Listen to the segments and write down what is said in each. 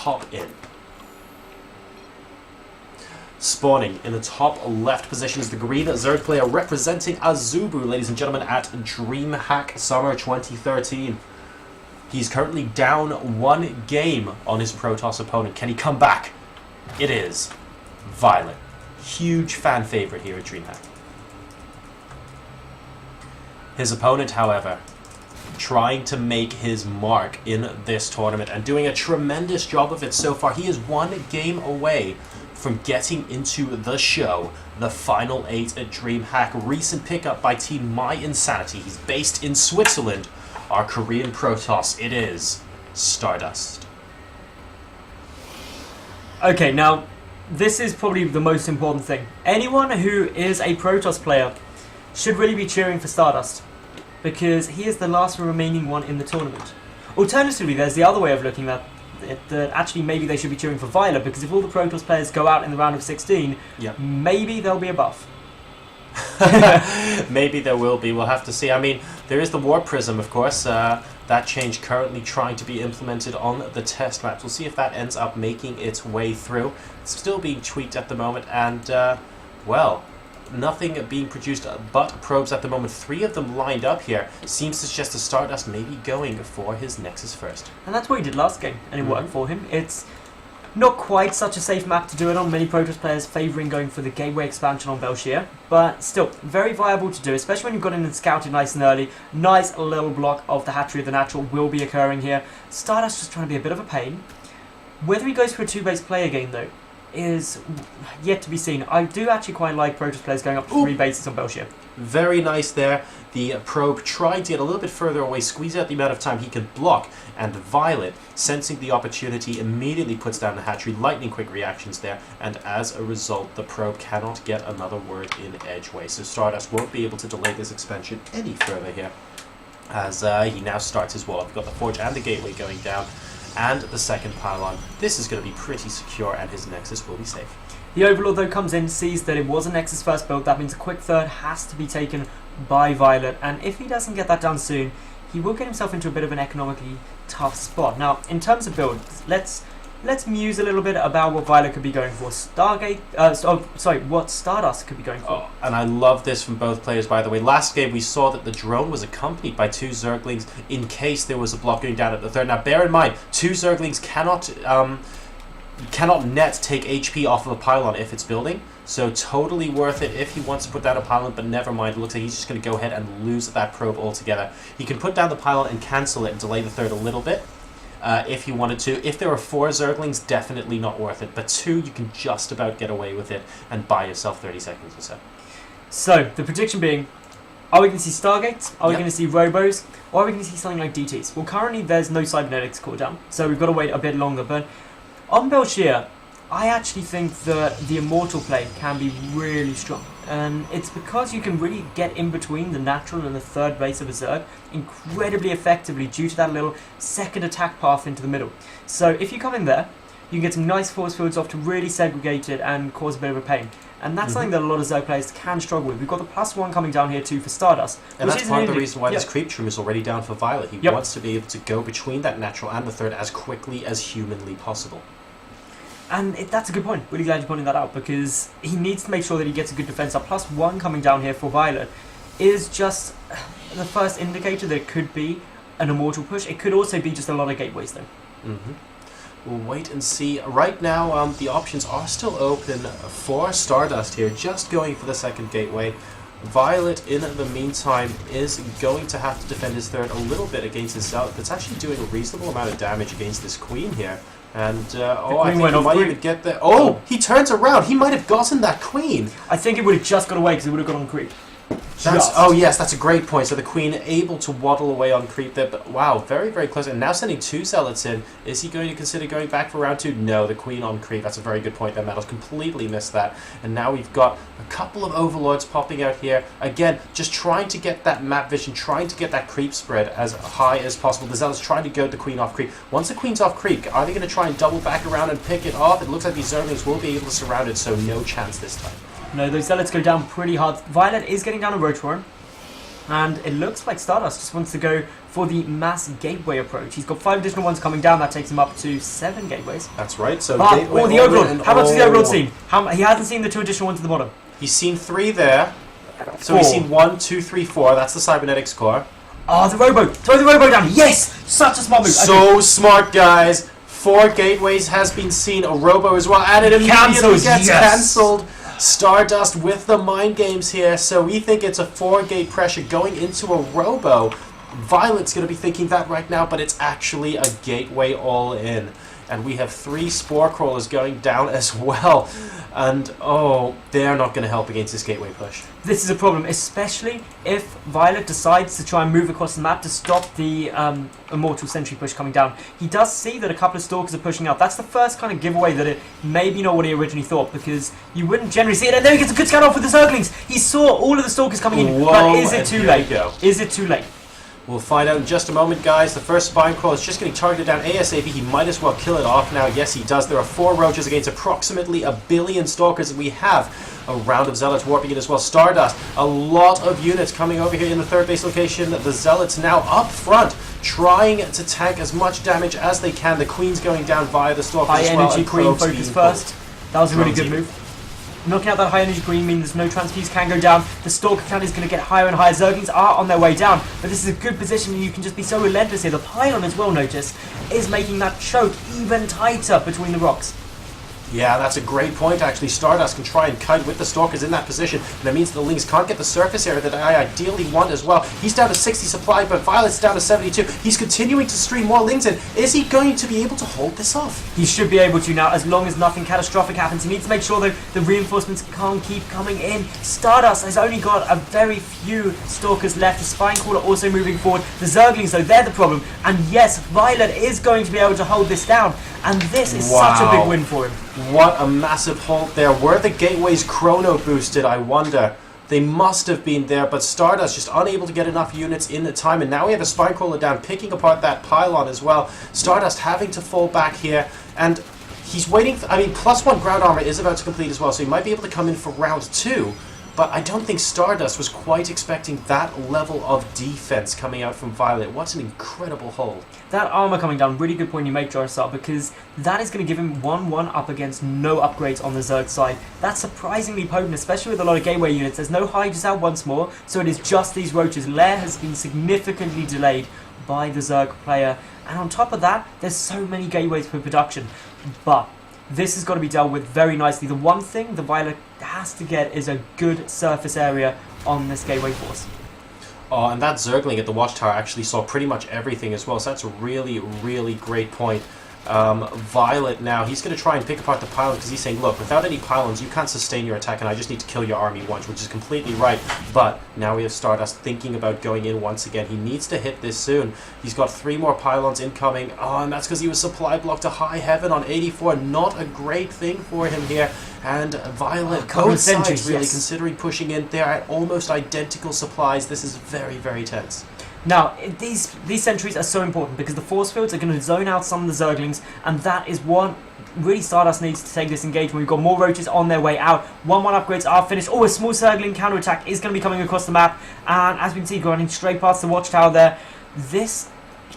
pop in. Spawning in the top left position is the green Zerg player representing Azubu, ladies and gentlemen, at DreamHack Summer 2013. He's currently down 1 game on his Protoss opponent. Can he come back? It is Violet. Huge fan favorite here at DreamHack. His opponent, however, trying to make his mark in this tournament and doing a tremendous job of it so far. He is 1 game away from getting into the show, the Final 8 at DreamHack. Recent pickup by Team My Insanity. He's based in Switzerland. Our Korean Protoss, it is Stardust. Okay, now, this is probably the most important thing. Anyone who is a Protoss player should really be cheering for Stardust, because he is the last remaining one in the tournament. Alternatively, there's the other way of looking at it, that actually maybe they should be cheering for Violet, because if all the Protoss players go out in the round of 16, yep, maybe there'll be a buff. Maybe there will be. We'll have to see. I mean, there is the War Prism, of course. That change currently trying to be implemented on the test maps. We'll see if that ends up making its way through. It's still being tweaked at the moment, and, well, nothing being produced but probes at the moment. 3 of them lined up here. Seems to suggest the Stardust may be going for his Nexus first. And that's what he did last game, and it worked for him. It's not quite such a safe map to do it on. Many Protoss players favouring going for the Gateway expansion on Belshir, but still, very viable to do, especially when you've got in and scouted nice and early. Nice little block of the Hatchery of the Natural will be occurring here. Stardust just trying to be a bit of a pain. Whether he goes for a 2-base player game, though, is yet to be seen. I do actually quite like Protoss players going up to 3 bases on Belshir. Very nice there. The probe tried to get a little bit further away, squeeze out the amount of time he could block, and Violet, sensing the opportunity, immediately puts down the hatchery. Lightning quick reactions there, and as a result, the probe cannot get another word in edgeway. So Stardust won't be able to delay this expansion any further here, as he now starts his wall. We've got the Forge and the Gateway going down, and the second pylon. This is going to be pretty secure, and his Nexus will be safe. The Overlord, though, comes in, sees that it was a Nexus first build. That means a quick third has to be taken by Violet, and if he doesn't get that done soon, he will get himself into a bit of an economically tough spot. Now, in terms of build, let's muse a little bit about what Violet could be going for. What Stardust could be going for. Oh, and I love this from both players, by the way. Last game, we saw that the drone was accompanied by 2 Zerglings in case there was a block going down at the third. Now, bear in mind, 2 Zerglings cannot net take HP off of a pylon if it's building, so totally worth it if he wants to put down a pylon, but never mind, it looks like he's just going to go ahead and lose that probe altogether. He can put down the pylon and cancel it and delay the third a little bit if he wanted to. If there are 4 Zerglings, definitely not worth it, but 2, you can just about get away with it and buy yourself 30 seconds or so. So, the prediction being, are we going to see Stargates? Are we going to see Robos? Or are we going to see something like DTs? Well, currently there's no cybernetics cooldown, so we've got to wait a bit longer, but on Belshir, I actually think that the Immortal play can be really strong. And it's because you can really get in between the natural and the third base of a Zerg incredibly effectively due to that little second attack path into the middle. So if you come in there, you can get some nice force fields off to really segregate it and cause a bit of a pain. And that's something that a lot of Zerg players can struggle with. We've got the +1 coming down here too for Stardust. And that's part of the reason why this creep trim is already down for Violet. He wants to be able to go between that natural and the third as quickly as humanly possible. And that's a good point. Really glad you're pointing that out, because he needs to make sure that he gets a good defense up. +1 coming down here for Violet is just the first indicator that it could be an Immortal push. It could also be just a lot of gateways, though. We'll wait and see. Right now, the options are still open for Stardust here, just going for the second gateway. Violet, in the meantime, is going to have to defend his third a little bit against his south. That's actually doing a reasonable amount of damage against this queen here. And, I think he might even get there. Oh, he turns around. He might have gotten that queen. I think it would have just got away because it would have got on creep. Oh, yes, that's a great point. So the queen able to waddle away on creep there. But, wow, very, very close. And now sending 2 zealots in. Is he going to consider going back for round 2? No, the queen on creep. That's a very good point there, Metals. Completely missed that. And now we've got a couple of overlords popping out here. Again, just trying to get that map vision, trying to get that creep spread as high as possible. The zealots trying to goad the queen off creep. Once the queen's off creep, are they going to try and double back around and pick it off? It looks like these Zerglings will be able to surround it, so no chance this time. No, those zealots go down pretty hard. Violet is getting down a Rotoran. And it looks like Stardust just wants to go for the mass gateway approach. He's got 5 additional ones coming down. That takes him up to 7 gateways. That's right. So But, gateway the Overlord. and How much has the Overlord seen? He hasn't seen the 2 additional ones at the bottom. He's seen 3 there. So 4. he's seen 1, 2, 3, 4. That's the cybernetics core. Oh, the Robo. Throw the Robo down. Yes! Such a smart move. So smart, guys. 4 gateways has been seen. A Robo as well. And it immediately gets cancelled. Stardust with the mind games here. So we think it's a 4-gate pressure going into a Robo. Violet's going to be thinking that right now, but it's actually a gateway all in. And we have 3 Spore Crawlers going down as well. And, oh, they're not going to help against this gateway push. This is a problem, especially if Violet decides to try and move across the map to stop the Immortal Sentry push coming down. He does see that a couple of Stalkers are pushing out. That's the first kind of giveaway that it may be not what he originally thought, because you wouldn't generally see it. And then he gets a good scout off with the Zerglings. He saw all of the Stalkers coming in, Whoa, but is it too late? Is it too late? We'll find out in just a moment, guys. The first Spine Crawl is just getting targeted down ASAP. He might as well kill it off now. Yes, he does. There are 4 Roaches against approximately 1 billion Stalkers, and we have a round of Zealots warping in as well. Stardust, a lot of units coming over here in the 3rd base location. The Zealots now up front, trying to tank as much damage as they can. The Queen's going down via the Stalkers High as well. energy Queen focus first. That was a really good move. Knocking out that high energy Queen means no transfuse can go down. The Stalker count is going to get higher and higher. Zerglings are on their way down, but this is a good position and you can just be so relentless here. The pylon as well, notice, is making that choke even tighter between the rocks. Yeah, that's a great point, actually. Stardust can try and kite with the Stalkers in that position. And that means the Lings can't get the surface area that I ideally want as well. He's down to 60 supply, but Violet's down to 72. He's continuing to stream more Lings in. Is he going to be able to hold this off? He should be able to now, as long as nothing catastrophic happens. He needs to make sure that the reinforcements can't keep coming in. Stardust has only got a very few Stalkers left. The Spine Crawler also moving forward. The Zerglings, though, they're the problem. And yes, Violet is going to be able to hold this down. And this is such a big win for him. What a massive hold there. Were the gateways chrono boosted, I wonder? They must have been there, but Stardust just unable to get enough units in the time, and now we have a Spine Crawler down, picking apart that pylon as well. Stardust having to fall back here, and he's waiting for, I mean, +1 ground armor is about to complete as well, so he might be able to come in for round 2. But I don't think Stardust was quite expecting that level of defense coming out from Violet. What an incredible hold. That armor coming down, really good point you make, Jorisar, because that is going to give him 1-1 up against no upgrades on the Zerg side. That's surprisingly potent, especially with a lot of gateway units. There's no Hydras out once more, so it is just these Roaches. Lair has been significantly delayed by the Zerg player, and on top of that, there's so many gateways for production. But this has got to be dealt with very nicely. The one thing the Violet has to get is a good surface area on this gateway force. Oh, and that Zergling at the Watchtower actually saw pretty much everything as well, so that's a really, really great point. Violet now, he's going to try and pick apart the pylon because he's saying, look, without any pylons, you can't sustain your attack, and I just need to kill your army once, which is completely right. But now we have Stardust thinking about going in once again. He needs to hit this soon. He's got 3 more pylons incoming. Oh, and that's because he was supply blocked to high heaven on 84. Not a great thing for him here. And Violet, both sides really considering pushing in. They're at almost identical supplies. This is very, very tense. Now, these sentries are so important because the force fields are going to zone out some of the Zerglings, and that is what really Stardust needs to take this engagement. We've got more Roaches on their way out. 1-1 upgrades are finished. Oh, a small Zergling counterattack is going to be coming across the map, and as we can see, going straight past the Watchtower there. This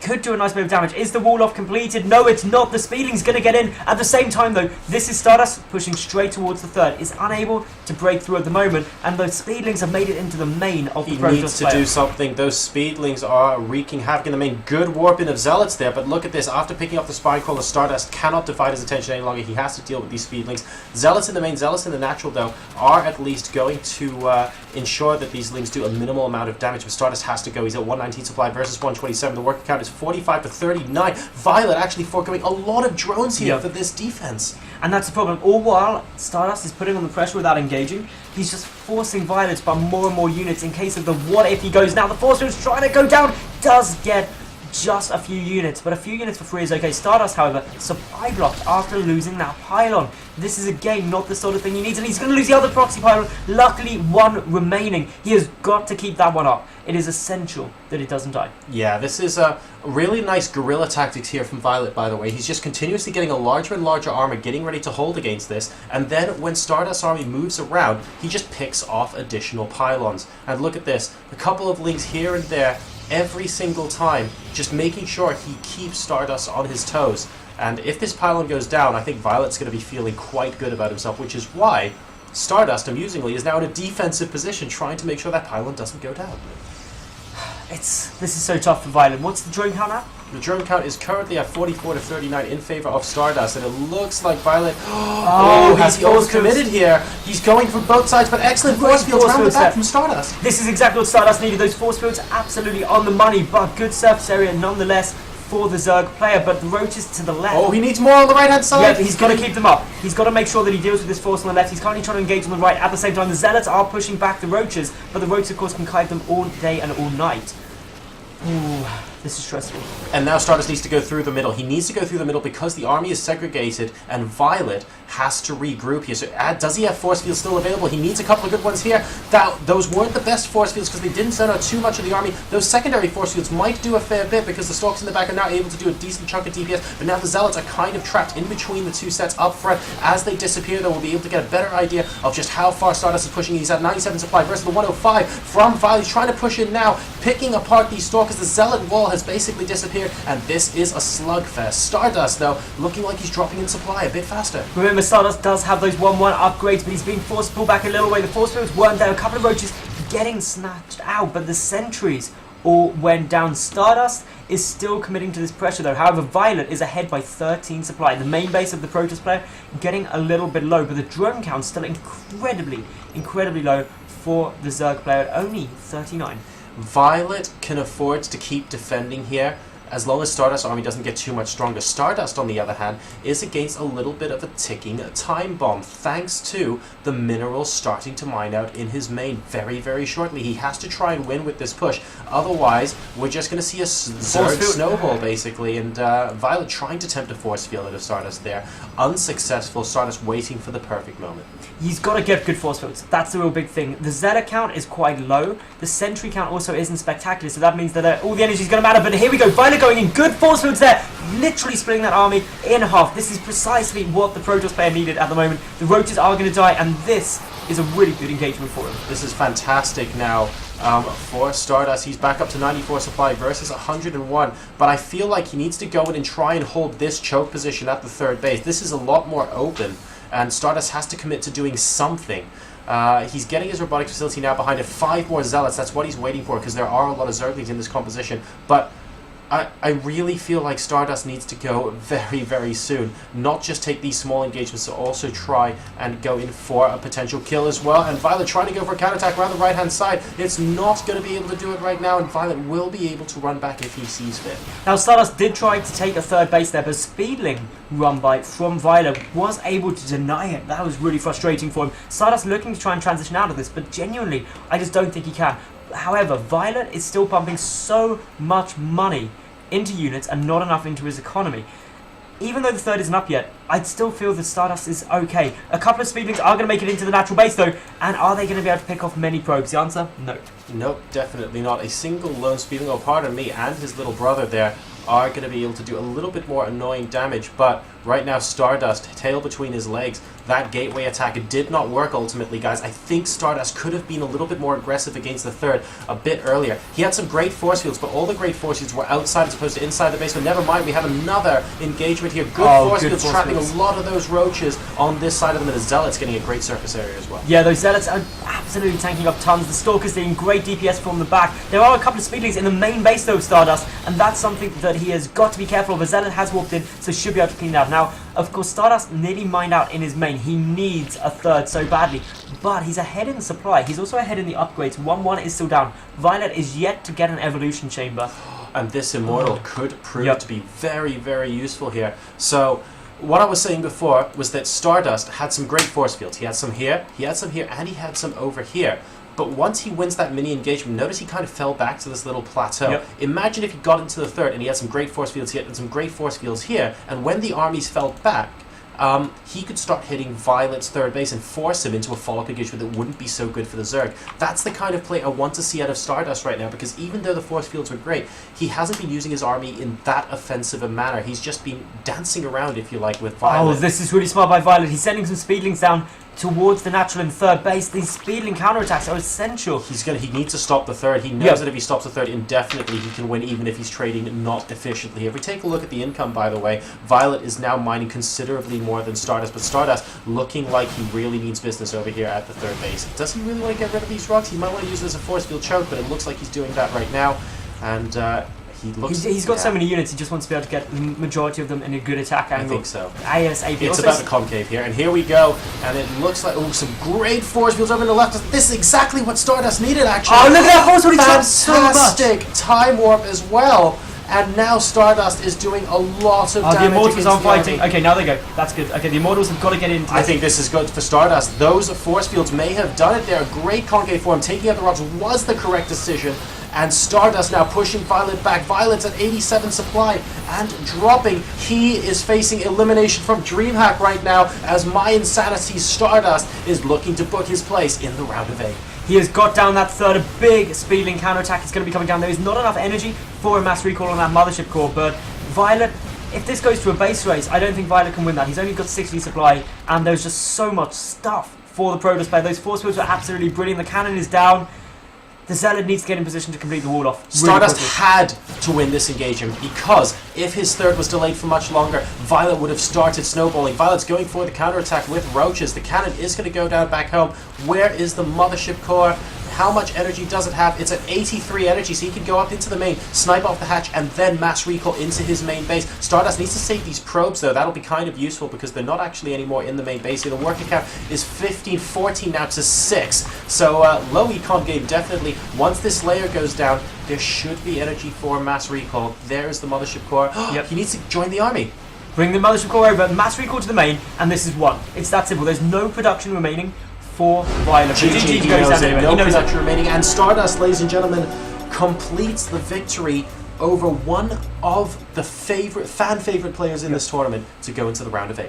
could do a nice bit of damage. Is the wall off completed? No, it's not. The Speedling's going to get in. At the same time, though, this is Stardust pushing straight towards the 3rd. Is unable to break through at the moment, and those Speedlings have made it into the main of the Protoss player. He needs to do something. Those Speedlings are wreaking havoc in the main. Good warping of Zealots there, but look at this. After picking up the Spine Crawler, Stardust cannot divide his attention any longer. He has to deal with these Speedlings. Zealots in the main, Zealots in the natural, though, are at least going to ensure that these Lings do a minimal amount of damage, but Stardust has to go. He's at 119 supply versus 127. The working count is 45 to 39. Violet actually foregoing a lot of drones here for this defense. And that's the problem. All while Stardust is putting on the pressure without engaging, he's just forcing Violet by more and more units in case of the what if he goes now. The force field's trying to go down, does get just a few units, but a few units for free is okay. Stardust, however, supply blocked after losing that pylon. This is again not the sort of thing he needs, and he's going to lose the other proxy pylon. Luckily, one remaining. He has got to keep that one up. It is essential that it doesn't die. Yeah, this is a really nice guerrilla tactics here from Violet, by the way. He's just continuously getting a larger and larger armor, getting ready to hold against this, and then when Stardust's army moves around, he just picks off additional pylons. And look at this, a couple of links here and there, every single time, just making sure he keeps Stardust on his toes. And if this pylon goes down, I think Violet's going to be feeling quite good about himself, which is why Stardust, amusingly, is now in a defensive position, trying to make sure that pylon doesn't go down. This is so tough for Violet. What's the drone count now? The drone count is currently at 44 to 39 in favor of Stardust, and it looks like Violet he's overcommitted here. He's going for both sides, but excellent force fields around the back from Stardust. This is exactly what Stardust needed. Those force fields absolutely on the money, but good surface area nonetheless for the Zerg player. But the roaches to the left. Oh, he needs more on the right-hand side. Yeah, he's got to keep them up. He's got to make sure that he deals with this force on the left. He's currently trying to engage on the right. At the same time, the Zealots are pushing back the roaches, but the roaches, of course, can kite them all day and all night. Ooh, this is stressful. And now Stardust needs to go through the middle. He needs to go through the middle because the army is segregated and Violet has to regroup here. So does he have force fields still available? He needs a couple of good ones here. Those weren't the best force fields because they didn't send out too much of the army. Those secondary force fields might do a fair bit because the Stalks in the back are now able to do a decent chunk of DPS, but now the Zealots are kind of trapped in between the two sets up front. As they disappear, though, we'll be able to get a better idea of just how far Stardust is pushing. He's at 97 supply versus the 105 from Violet. He's trying to push in now, picking apart these Stalkers. The Zealot wall has basically disappeared, and this is a slugfest. Stardust, though, looking like he's dropping in supply a bit faster. Remember, Stardust does have those 1-1 upgrades, but he's being forced to pull back a little way. The force fields weren't there. A couple of roaches getting snatched out, but the sentries all went down. Stardust is still committing to this pressure, though. However, Violet is ahead by 13 supply. The main base of the Protoss player getting a little bit low, but the drone count still incredibly low for the Zerg player at only 39. Violet can afford to keep defending here as long as Stardust's army doesn't get too much stronger. Stardust, on the other hand, is against a little bit of a ticking time bomb, thanks to the minerals starting to mine out in his main very, very shortly. He has to try and win with this push. Otherwise, we're just going to see a Zerg snowball, basically, and Violet trying to tempt a force field out of Stardust there. Unsuccessful. Stardust waiting for the perfect moment. He's got to get good force fields. That's the real big thing. The Zeta count is quite low. The Sentry count also isn't spectacular, so that means that all the energy is going to matter. But here we go. Violet going in. Good force fields there. Literally splitting that army in half. This is precisely what the Protoss player needed at the moment. The roaches are going to die, and this is a really good engagement for him. This is fantastic now for Stardust. He's back up to 94 supply versus 101, but I feel like he needs to go in and try and hold this choke position at the third base. This is a lot more open, and Stardust has to commit to doing something. He's getting his robotics facility now behind it. 5 more Zealots, that's what he's waiting for, because there are a lot of Zerglings in this composition, but I really feel like Stardust needs to go very, very soon. Not just take these small engagements, but also try and go in for a potential kill as well. And Violet trying to go for a counterattack around the right-hand side. It's not going to be able to do it right now, and Violet will be able to run back if he sees fit. Now, Stardust did try to take a third base there, but Speedling run by from Violet was able to deny it. That was really frustrating for him. Stardust looking to try and transition out of this, but genuinely, I just don't think he can. However, Violet is still pumping so much money into units and not enough into his economy. Even though the third isn't up yet, I'd still feel that Stardust is okay. A couple of Speedlings are going to make it into the natural base though, and are they going to be able to pick off many probes? The answer? No. Nope, definitely not. A single lone Speedling, oh pardon me, and his little brother there are going to be able to do a little bit more annoying damage, but right now Stardust, tail between his legs. That gateway attack did not work ultimately, guys. I think Stardust could have been a little bit more aggressive against the third a bit earlier. He had some great force fields, but all the great force fields were outside as opposed to inside the base. But never mind, we have another engagement here. Good force fields trapping a lot of those roaches on this side of them, and the Zealots getting a great surface area as well. Yeah, those Zealots are absolutely tanking up tons. The Stalkers doing great DPS from the back. There are a couple of Speedlings in the main base though of Stardust, and that's something that he has got to be careful of. A Zealot has walked in, so should be able to clean it out. Now, of course, Stardust nearly mined out in his main. He needs a third so badly, but he's ahead in supply. He's also ahead in the upgrades. 1-1 is still down. Violet is yet to get an evolution chamber. And this Immortal could prove to be very, very useful here. So, what I was saying before was that Stardust had some great force fields. He had some here, and he had some over here. But once he wins that mini engagement, notice he kind of fell back to this little plateau. Yep. Imagine if he got into the third and he had some great force fields here and some great force fields here, and when the armies fell back, he could start hitting Violet's third base and force him into a follow-up engagement that wouldn't be so good for the Zerg. That's the kind of play I want to see out of Stardust right now, because even though the force fields were great, he hasn't been using his army in that offensive a manner. He's just been dancing around, if you like, with Violet. Oh, this is really smart by Violet. He's sending some speedlings down towards the natural in third base. These speedling counterattacks are essential. He needs to stop the third. He knows that if he stops the third indefinitely, he can win even if he's trading not efficiently. If we take a look at the income, by the way, Violet is now mining considerably more than Stardust, but Stardust looking like he really means business over here at the third base. Does he really want to get rid of these rocks? He might want to use it as a force field choke, but it looks like he's doing that right now. And he's got so many units, he just wants to be able to get the majority of them in a good attack angle. I think so. ASAP. It's about the concave here, and here we go, and it looks like, some great force fields over to the left. This is exactly what Stardust needed, actually. Oh, look at that force field, he trapped so much. Fantastic time warp as well, and now Stardust is doing a lot of damage. The Immortals against aren't the fighting. army. Okay, now they go. That's good. Okay, the Immortals have got to get into I think this is good for Stardust. Those force fields may have done it there. Great concave form. Taking out the rocks was the correct decision. And Stardust now pushing Violet back. Violet's at 87 supply and dropping. He is facing elimination from DreamHack right now, as My Insanity Stardust is looking to book his place in the round of 8. He has got down that third. A big speedling counterattack is going to be coming down. There is not enough energy for a mass recall on that Mothership core, but Violet, if this goes to a base race, I don't think Violet can win that. He's only got 60 supply, and there's just so much stuff for the Protoss player. Those force fields are absolutely brilliant. The cannon is down. The Zealot needs to get in position to complete the wall off. Stardust had to win this engagement, because if his third was delayed for much longer, Violet would have started snowballing. Violet's going for the counterattack with roaches. The cannon is going to go down back home. Where is the Mothership core? How much energy does it have? It's at 83 energy, so he can go up into the main, snipe off the hatch, and then mass recall into his main base. Stardust needs to save these probes, though. That'll be kind of useful, because they're not actually anymore in the main base here. The working count is 14 now to 6. So low econ game, definitely. Once this layer goes down, there should be energy for mass recall. There's the Mothership core. Yep. He needs to join the army. Bring the Mothership core over, mass recall to the main, and this is one. It's that simple. There's no production remaining for Violet. GG knows it. No production remaining, and Stardust, ladies and gentlemen, completes the victory over one of the fan favorite players in this tournament to go into the round of 8.